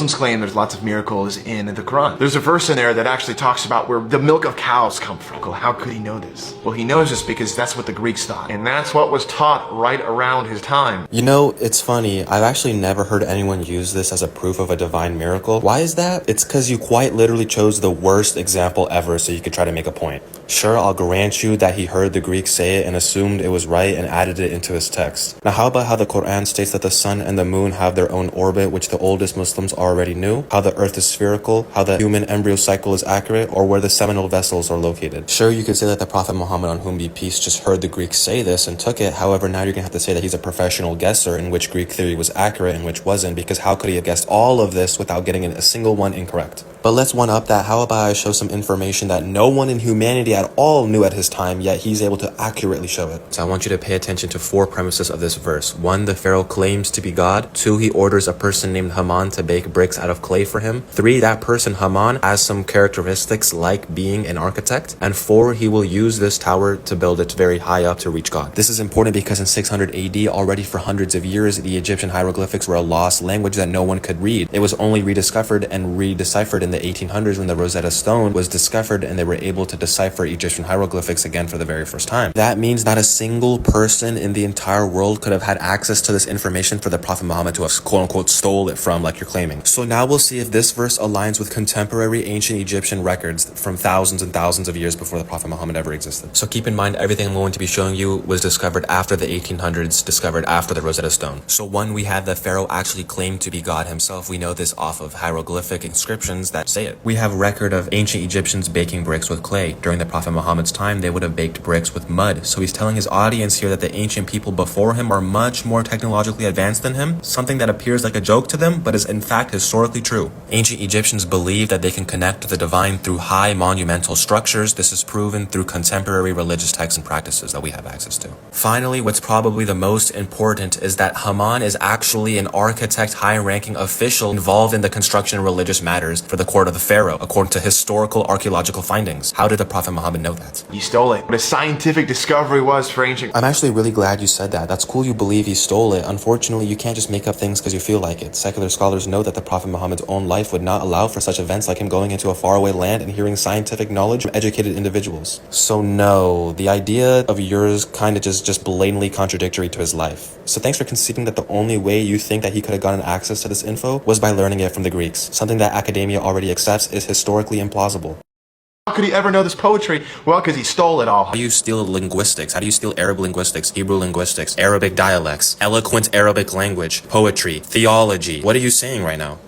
Muslims claim there's lots of miracles in the Quran. There's a verse in there that actually talks about where the milk of cows come from. How could he know this? Well, he knows this because that's what the Greeks thought. And that's what was taught right around his time. You know, it's funny. I've actually never heard anyone use this as a proof of a divine miracle. Why is that? It's because you quite literally chose the worst example ever so you could try to make a point. Sure, I'll grant you that he heard the Greeks say it and assumed it was right and added it into his text. Now, how about how the Quran states that the sun and the moon have their own orbit, which the oldest Muslims already knew, how the earth is spherical, how the human embryo cycle is accurate, or where the seminal vessels are located. Sure, you could say that the Prophet Muhammad, on whom be peace, just heard the Greeks say this and took it. However, now you're gonna have to say that he's a professional guesser in which Greek theory was accurate and which wasn't, because how could he have guessed all of this without getting a single one incorrect? But let's one up that. How about I show some information that no one in humanity at all knew at his time, yet he's able to accurately show it. So I want you to pay attention to 4 premises of this verse. 1, the Pharaoh claims to be God. 2, he orders a person named Haman to bake bricks out of clay for him. 3, that person Haman has some characteristics like being an architect. And 4, he will use this tower to build it very high up to reach God. This is important because in 600 AD, already for hundreds of years, the Egyptian hieroglyphics were a lost language that no one could read. It was only rediscovered and redeciphered in the 1800s when the Rosetta Stone was discovered and they were able to decipher Egyptian hieroglyphics again for the very first time. That means not a single person in the entire world could have had access to this information for the Prophet Muhammad to have quote-unquote stole it from, like you're claiming. So now we'll see if this verse aligns with contemporary ancient Egyptian records from thousands and thousands of years before the Prophet Muhammad ever existed. So keep in mind, everything I'm going to be showing you was discovered after the 1800s, discovered after the Rosetta Stone. So 1, we have that Pharaoh actually claimed to be God himself. We know this off of hieroglyphic inscriptions that say it. We have record of ancient Egyptians baking bricks with clay. During the Prophet Muhammad's time, they would have baked bricks with mud. So he's telling his audience here that the ancient people before him are much more technologically advanced than him, something that appears like a joke to them, but is in fact historically true. Ancient Egyptians believed that they can connect to the divine through high monumental structures. This is proven through contemporary religious texts and practices that we have access to. Finally, what's probably the most important is that Haman is actually an architect, high-ranking official involved in the construction of religious matters for the court of the Pharaoh, according to historical archaeological findings. How did the Prophet Muhammad know that? He stole it. What a scientific discovery was for ancient... I'm actually really glad you said that. That's cool you believe he stole it. Unfortunately, you can't just make up things because you feel like it. Secular scholars know that the Prophet Muhammad's own life would not allow for such events like him going into a faraway land and hearing scientific knowledge from educated individuals. So no, the idea of yours kind of just blatantly contradictory to his life. So thanks for conceding that the only way you think that he could have gotten access to this info was by learning it from the Greeks. Something that academia already accepts is historically implausible. How could he ever know this poetry? Well, because he stole it all. How do you steal linguistics? How do you steal Arab linguistics, Hebrew linguistics, Arabic dialects, eloquent Arabic language, poetry, theology? What are you saying right now?